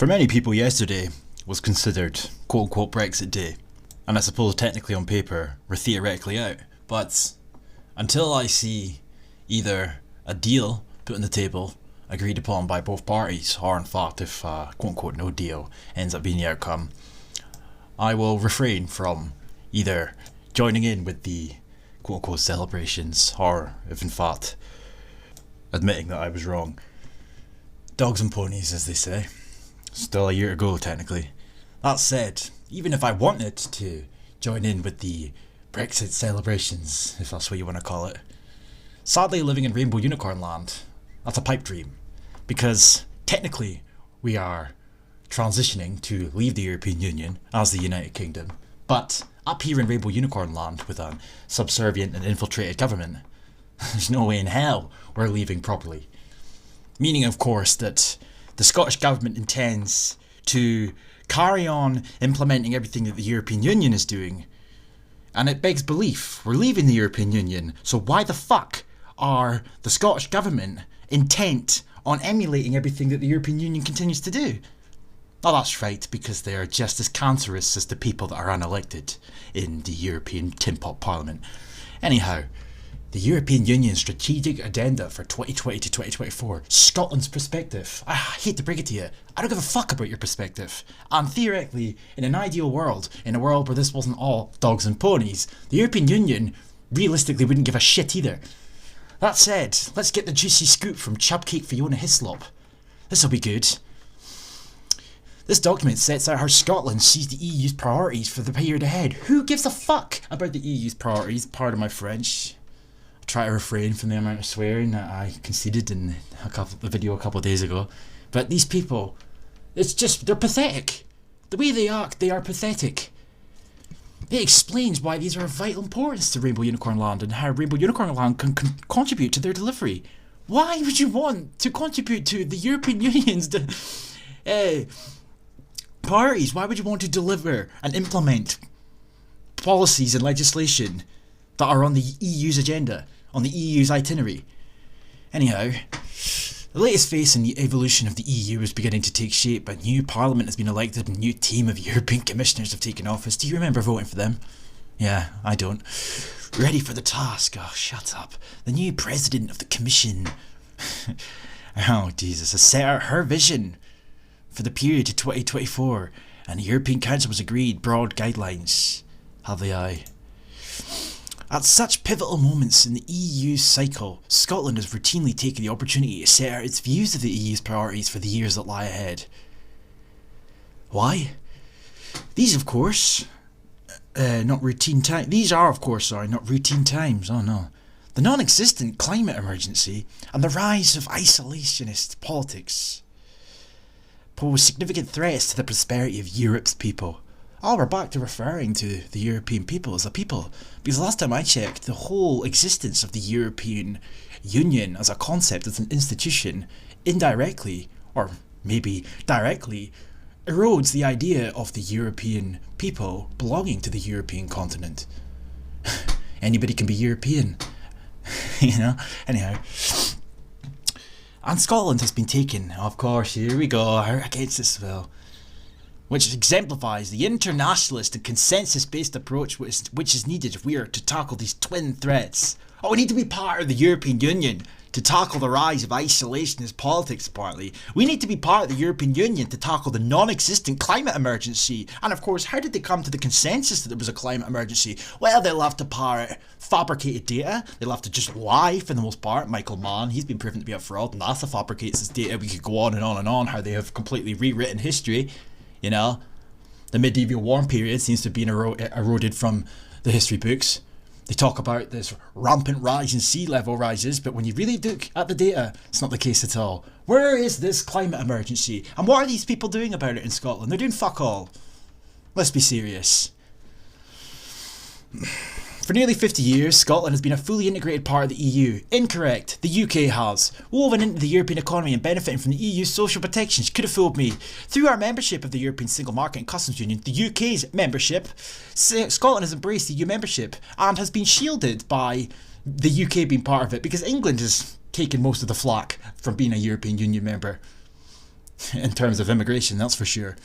For many people, yesterday was considered quote-unquote Brexit Day, and I suppose technically on paper we're theoretically out, but until I see either a deal put on the table, agreed upon by both parties, or in fact if quote-unquote no deal ends up being the outcome, I will refrain from either joining in with the quote-unquote celebrations, or if in fact admitting that I was wrong. Dogs and ponies, as they say. Still a year to go, technically. That said, even if I wanted to join in with the Brexit celebrations, if that's what you want to call it, sadly living in Rainbow Unicorn Land, that's a pipe dream. Because technically we are transitioning to leave the European Union as the United Kingdom, but up here in Rainbow Unicorn Land with a subservient and infiltrated government, there's no way in hell we're leaving properly. Meaning, of course, that the Scottish Government intends to carry on implementing everything that the European Union is doing. And it begs belief, we're leaving the European Union, so why the fuck are the Scottish Government intent on emulating everything that the European Union continues to do? Oh, that's right, because they are just as cancerous as the people that are unelected in the European Tin Pot Parliament. Anyhow, the European Union's strategic agenda for 2020 to 2024, Scotland's perspective. I hate to break it to you, I don't give a fuck about your perspective. And theoretically, in an ideal world, in a world where this wasn't all dogs and ponies, the European Union realistically wouldn't give a shit either. That said, let's get the juicy scoop from Chubcake Fiona Hislop. This'll be good. This document sets out how Scotland sees the EU's priorities for the period ahead. Who gives a fuck about the EU's priorities? Pardon my French. Try to refrain from the amount of swearing that I conceded in the video a couple of days ago. But these people, they're pathetic. The way they act, they are pathetic. It explains why these are of vital importance to Rainbow Unicorn Land and how Rainbow Unicorn Land can contribute to their delivery. Why would you want to contribute to the European Union's priorities? Why would you want to deliver and implement policies and legislation that are on the EU's agenda, on the EU's itinerary? Anyhow, the latest phase in the evolution of the EU is beginning to take shape. A new parliament has been elected and a new team of European commissioners have taken office. Do you remember voting for them? Yeah, I don't. Ready for the task. Oh, shut up. The new president of the commission, oh Jesus, has set out her vision for the period to 2024, and the European Council has agreed broad guidelines. Have they aye? At such pivotal moments in the EU's cycle, Scotland has routinely taken the opportunity to set out its views of the EU's priorities for the years that lie ahead. Why? These are of course not routine times. Oh no. The non-existent climate emergency and the rise of isolationist politics pose significant threats to the prosperity of Europe's people. Oh, we're back to referring to the European people as a people, because last time I checked, the whole existence of the European Union as a concept, as an institution, indirectly, or maybe directly, erodes the idea of the European people belonging to the European continent. Anybody can be European, you know? Anyhow. And Scotland has been taken, of course, here we go, against this will, which exemplifies the internationalist and consensus-based approach which is needed if we are to tackle these twin threats. Oh, we need to be part of the European Union to tackle the rise of isolationist politics, partly. We need to be part of the European Union to tackle the non-existent climate emergency. And of course, how did they come to the consensus that there was a climate emergency? Well, they love to parrot fabricated data. They love to just lie for the most part. Michael Mann, he's been proven to be a fraud. NASA fabricates his data. We could go on and on and on, how they have completely rewritten history. You know, the medieval warm period seems to have been eroded from the history books. They talk about this rampant rise in sea level rises, but when you really look at the data, it's not the case at all. Where is this climate emergency? And what are these people doing about it in Scotland? They're doing fuck all. Let's be serious. For nearly 50 years, Scotland has been a fully integrated part of the EU. Incorrect. The UK has. Woven into the European economy and benefiting from the EU's social protections. Could have fooled me. Through our membership of the European Single Market and Customs Union, the UK's membership, Scotland has embraced EU membership and has been shielded by the UK being part of it, because England has taken most of the flack from being a European Union member. in terms of immigration, that's for sure.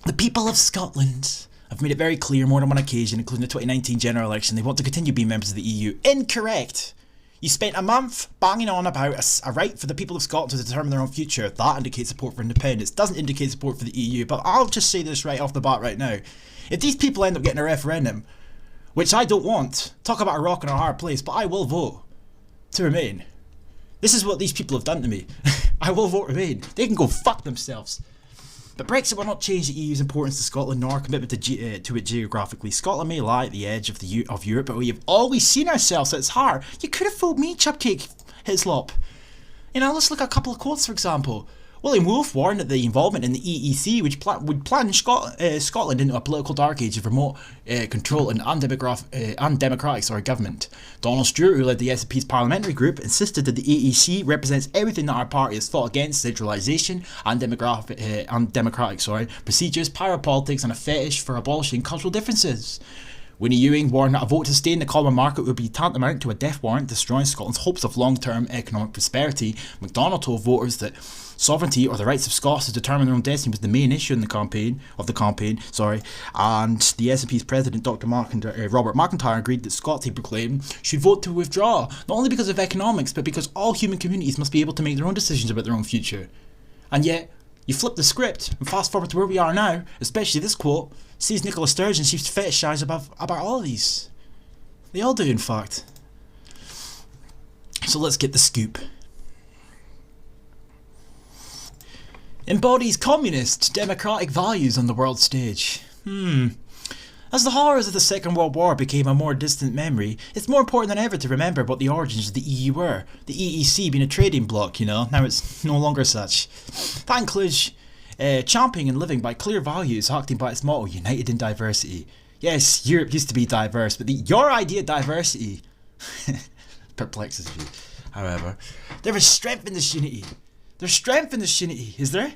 The people of Scotland have made it very clear more than one occasion, including the 2019 general election, they want to continue being members of the EU. Incorrect! You spent a month banging on about a right for the people of Scotland to determine their own future. That indicates support for independence. Doesn't indicate support for the EU. But I'll just say this right off the bat right now. If these people end up getting a referendum, which I don't want, talk about a rock and a hard place, but I will vote to remain. This is what these people have done to me. I will vote remain. They can go fuck themselves. But Brexit will not change the EU's importance to Scotland nor our commitment to it geographically. Scotland may lie at the edge of Europe, but we have always seen ourselves at its heart. You could have fooled me, Chupcake Hislop. Let's look at a couple of quotes, for example. William Woolf warned that the involvement in the EEC would plunge Scotland into a political dark age of remote control and undemocratic government. Donald Stewart, who led the SNP's parliamentary group, insisted that the EEC represents everything that our party has fought against: centralisation, undemocratic procedures, power politics, and a fetish for abolishing cultural differences. Winnie Ewing warned that a vote to stay in the common market would be tantamount to a death warrant, destroying Scotland's hopes of long-term economic prosperity. MacDonald told voters that sovereignty, or the rights of Scots to determine their own destiny, was the main issue in the campaign. And the SNP's president, Robert McIntyre, agreed that Scots, he proclaimed, should vote to withdraw, not only because of economics, but because all human communities must be able to make their own decisions about their own future. And yet, you flip the script and fast forward to where we are now, especially this quote, sees Nicola Sturgeon seems to fetishise about all of these. They all do, in fact. So let's get the scoop. Embodies communist, democratic values on the world stage. As the horrors of the Second World War became a more distant memory, it's more important than ever to remember what the origins of the EU were. The EEC being a trading bloc, now it's no longer such. That includes championing and living by clear values, acting by its motto, united in diversity. Yes, Europe used to be diverse, but your idea of diversity perplexes me. However, there is strength in this unity. There's strength in this unity, is there?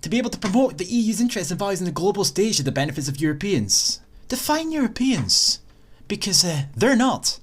To be able to promote the EU's interests and values on the global stage to the benefits of Europeans. Define Europeans, because they're not.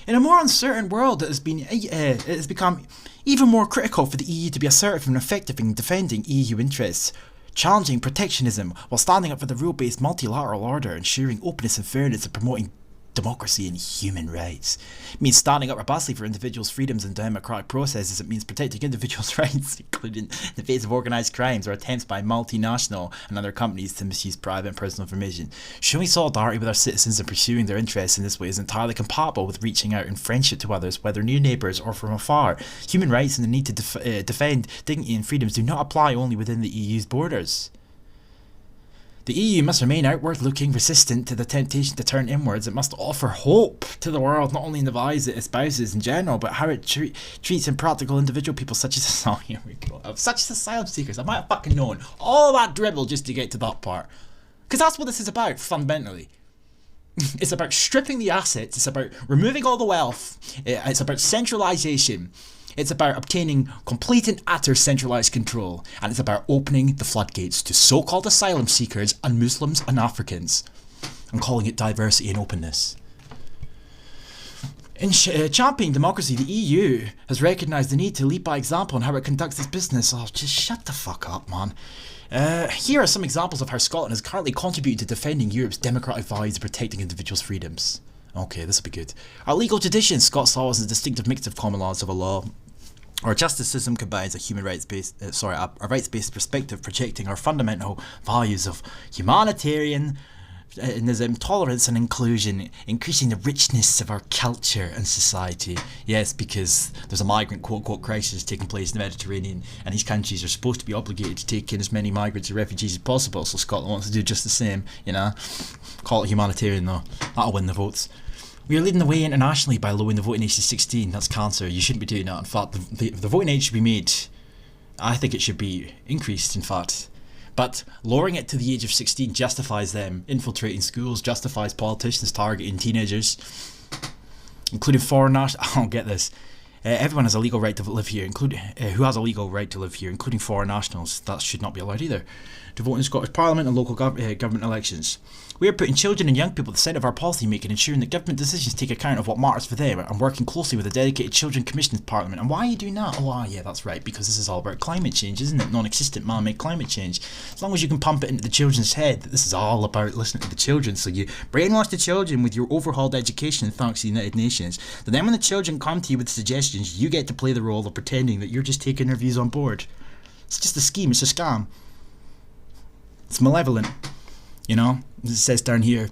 In a more uncertain world, it has become even more critical for the EU to be assertive and effective in defending EU interests, challenging protectionism while standing up for the rule-based multilateral order, ensuring openness and fairness, and promoting democracy and human rights. It means standing up robustly for individuals' freedoms and democratic processes. It means protecting individuals' rights, including in the face of organised crimes or attempts by multinational and other companies to misuse private and personal information. Showing solidarity with our citizens and pursuing their interests in this way is entirely compatible with reaching out in friendship to others, whether near neighbours or from afar. Human rights and the need to defend dignity and freedoms do not apply only within the EU's borders. The EU must remain outward-looking, resistant to the temptation to turn inwards. It must offer hope to the world, not only in the values it espouses in general, but how it treats impractical individual people such as asylum seekers. I might have fucking known all that dribble just to get to that part. Because that's what this is about, fundamentally. It's about stripping the assets, it's about removing all the wealth, it's about centralisation. It's about obtaining complete and utter centralised control, and it's about opening the floodgates to so-called asylum seekers and Muslims and Africans, and calling it diversity and openness. In championing democracy, the EU has recognised the need to lead by example in how it conducts its business. Oh, just shut the fuck up, man. Here are some examples of how Scotland has currently contributed to defending Europe's democratic values and protecting individuals' freedoms. Okay, this will be good. Our legal tradition, Scots law is a distinctive mix of common law and civil law. Our justice system combines a rights-based perspective, projecting our fundamental values of humanitarianism, tolerance and inclusion, increasing the richness of our culture and society. Yes, because there's a migrant quote-unquote crisis taking place in the Mediterranean, and these countries are supposed to be obligated to take in as many migrants and refugees as possible, so Scotland wants to do just the same, Call it humanitarian though, that'll win the votes. We are leading the way internationally by lowering the voting age to 16. That's cancer. You shouldn't be doing that. In fact, the voting age should be made. I think it should be increased, in fact. But lowering it to the age of 16 justifies them infiltrating schools, justifies politicians targeting teenagers, including foreign nationals. I don't get this. Everyone has a legal right to live here, who has a legal right to live here, including foreign nationals. That should not be allowed either. To vote in Scottish Parliament and local government elections. We are putting children and young people at the centre of our policy making, ensuring that government decisions take account of what matters for them, and working closely with the dedicated Children Commission in Parliament. And why are you doing that? Yeah, that's right, because this is all about climate change, isn't it? Non-existent man-made climate change. As long as you can pump it into the children's head that this is all about listening to the children, so you brainwash the children with your overhauled education thanks to the United Nations, but then when the children come to you with suggestions, you get to play the role of pretending that you're just taking their views on board. It's just a scheme, it's a scam. It's malevolent, you know. As it says down here,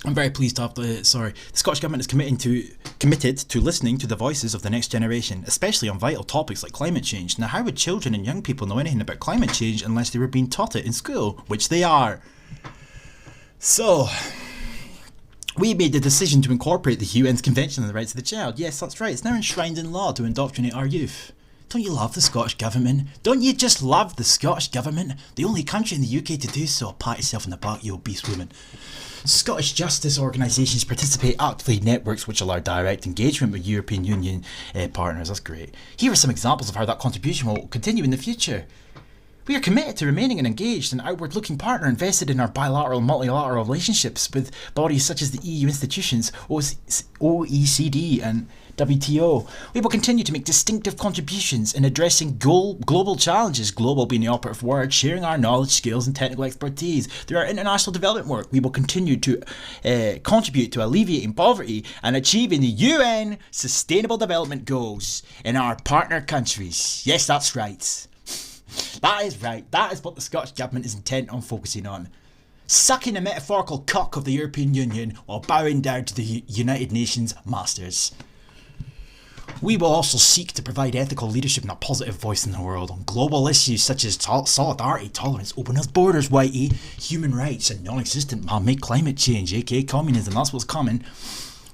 I'm very pleased to have the Scottish Government is committed to listening to the voices of the next generation, especially on vital topics like climate change. Now, how would children and young people know anything about climate change unless they were being taught it in school, which they are? So, we made the decision to incorporate the UN's Convention on the Rights of the Child. Yes, that's right, it's now enshrined in law to indoctrinate our youth. Don't you love the Scottish Government? Don't you just love the Scottish Government? The only country in the UK to do so. Pat yourself in the back, you obese woman. Scottish justice organisations participate actively in networks which allow direct engagement with European Union partners. That's great. Here are some examples of how that contribution will continue in the future. We are committed to remaining an engaged and outward-looking partner invested in our bilateral and multilateral relationships with bodies such as the EU institutions, OECD and WTO. We will continue to make distinctive contributions in addressing global challenges, global being the operative word, sharing our knowledge, skills and technical expertise. Through our international development work, we will continue to contribute to alleviating poverty and achieving the UN Sustainable Development Goals in our partner countries. Yes, that's right. That is right. That is what the Scottish Government is intent on focusing on. Sucking the metaphorical cock of the European Union while bowing down to the United Nations masters. We will also seek to provide ethical leadership and a positive voice in the world on global issues such as solidarity, tolerance, openness, borders, whitey, human rights, and non-existent man-made climate change, aka communism. That's what's coming.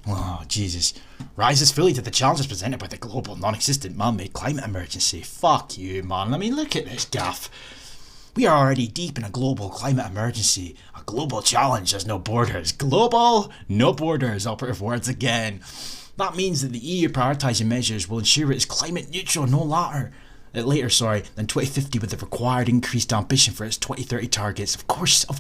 Oh, Jesus. Rises fully to the challenges presented by the global, non-existent man-made climate emergency. Fuck you, man. I mean, look at this gaff. We are already deep in a global climate emergency. A global challenge has no borders. Global, no borders. Operative words again. That means that the EU prioritising measures will ensure it is climate neutral no later than 2050 with the required increased ambition for its 2030 targets. Of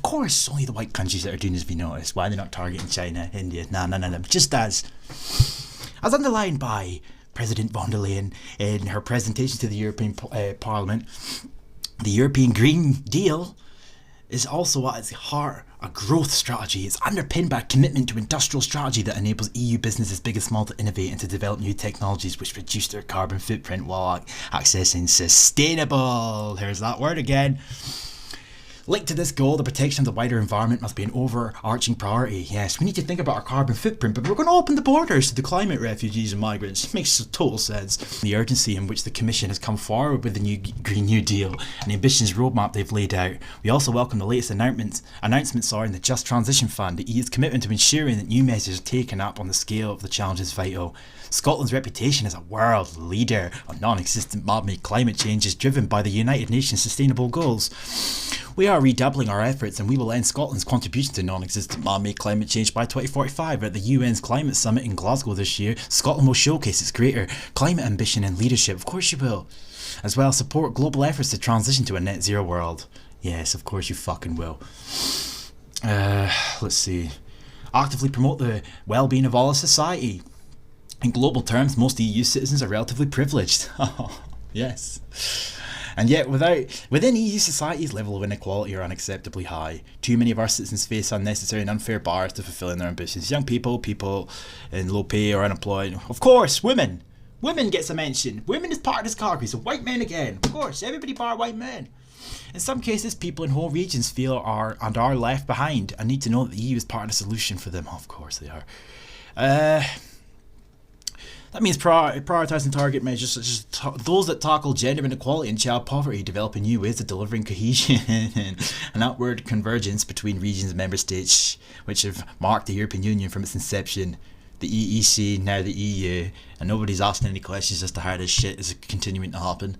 course, only the white countries that are doing this have been noticed. Why are they not targeting China, India? Nah. Just as underlined by President von der Leyen in her presentation to the European Parliament, the European Green Deal is also at its heart a growth strategy. It's underpinned by a commitment to industrial strategy that enables EU businesses big and small to innovate and to develop new technologies which reduce their carbon footprint while accessing sustainable, here's that word again. Linked to this goal, the protection of the wider environment must be an overarching priority. Yes, we need to think about our carbon footprint, but we're going to open the borders to the climate refugees and migrants. Makes total sense. The urgency in which the Commission has come forward with the new Green New Deal and the ambitious roadmap they've laid out. We also welcome the latest announcements in the Just Transition Fund. The EU's commitment to ensuring that new measures are taken up on the scale of the challenge is vital. Scotland's reputation as a world leader on non-existent man-made climate change is driven by the United Nations Sustainable Goals. We are redoubling our efforts and we will end Scotland's contribution to non-existent man-made climate change by 2045. At the UN's Climate Summit in Glasgow this year, Scotland will showcase its greater climate ambition and leadership. Of course you will. As well as support global efforts to transition to a net zero world. Yes, of course you fucking will. Let's see. Actively promote the well-being of all of society. In global terms, most EU citizens are relatively privileged. Yes. And yet, within EU society's level of inequality are unacceptably high. Too many of our citizens face unnecessary and unfair bars to fulfilling their ambitions. Young people, people in low pay or unemployed. Of course, women. Women gets a mention. Women is part of this category, so white men again. Of course, everybody part white men. In some cases, people in whole regions feel are left behind and need to know that the EU is part of the solution for them. Of course they are. That means prioritising target measures such as those that tackle gender inequality and child poverty, developing new ways of delivering cohesion and upward convergence between regions and member states, which have marked the European Union from its inception. The EEC, now the EU, and nobody's asking any questions as to how this shit is continuing to happen.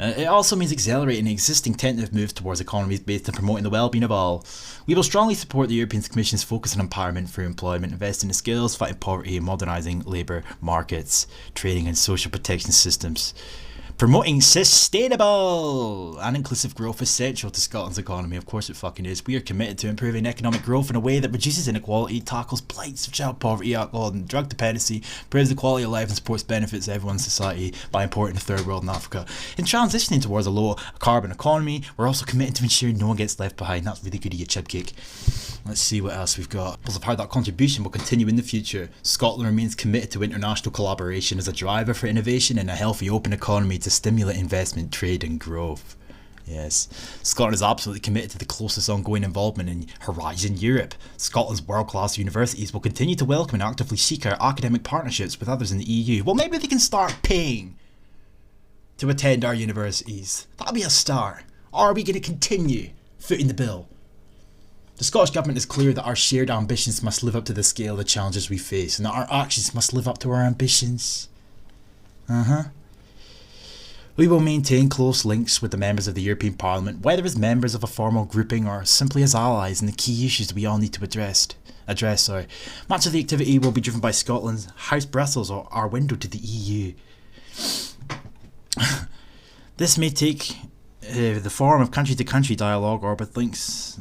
It also means accelerating existing tentative moves towards economies based on promoting the well-being of all. We will strongly support the European Commission's focus on empowerment through employment, investing in skills, fighting poverty, and modernising labour markets, trading and social protection systems. Promoting sustainable and inclusive growth is central to Scotland's economy. Of course it fucking is. We are committed to improving economic growth in a way that reduces inequality, tackles blights of child poverty, alcohol and drug dependency, improves the quality of life and supports benefits of everyone's society by importing the third world and Africa. In transitioning towards a low carbon economy, we're also committed to ensuring no one gets left behind. That's really good of you, chipcake. Let's see what else we've got. Because of how that contribution will continue in the future, Scotland remains committed to international collaboration as a driver for innovation and a healthy open economy to stimulate investment, trade and growth. Yes, Scotland is absolutely committed to the closest ongoing involvement in Horizon Europe. Scotland's world-class universities will continue to welcome and actively seek out academic partnerships with others in the EU. Well, maybe they can start paying to attend our universities. That'll be a start. Or are we going to continue footing the bill? The Scottish Government is clear that our shared ambitions must live up to the scale of the challenges we face, and that our actions must live up to our ambitions. We will maintain close links with the members of the European Parliament, whether as members of a formal grouping or simply as allies in the key issues we all need to address. Much of the activity will be driven by Scotland's House Brussels, or our window to the EU. This may take the form of country-to-country dialogue or with links.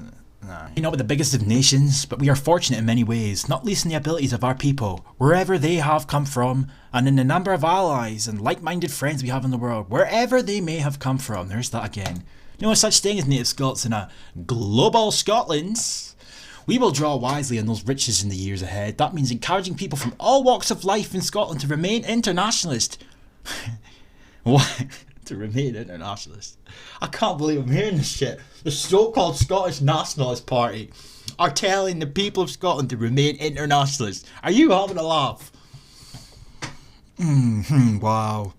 Not with the biggest of nations, but we are fortunate in many ways, not least in the abilities of our people, wherever they have come from, and in the number of allies and like-minded friends we have in the world, wherever they may have come from. There's that again. No such thing as native Scots in a global Scotland. We will draw wisely on those riches in the years ahead. That means encouraging people from all walks of life in Scotland to remain internationalist. What? To remain internationalist. I can't believe I'm hearing this shit. The so-called Scottish Nationalist Party are telling the people of Scotland to remain internationalist. Are you having a laugh? Wow.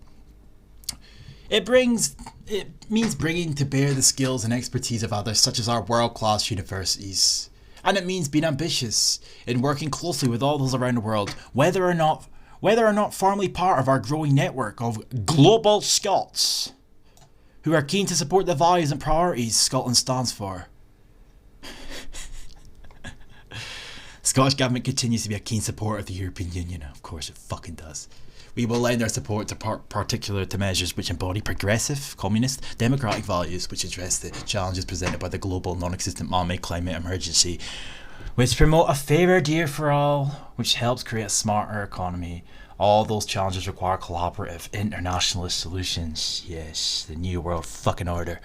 It means bringing to bear the skills and expertise of others, such as our world-class universities. And it means being ambitious in working closely with all those around the world, whether or not formally part of our growing network of global Scots who are keen to support the values and priorities Scotland stands for. Scottish Government continues to be a keen supporter of the European Union. Of course it fucking does. We will lend our support to measures which embody progressive, communist, democratic values which address the challenges presented by the global non-existent man-made climate emergency, which promote a fairer deal for all, which helps create a smarter economy. All those challenges require collaborative internationalist solutions. Yes, the New World fucking order.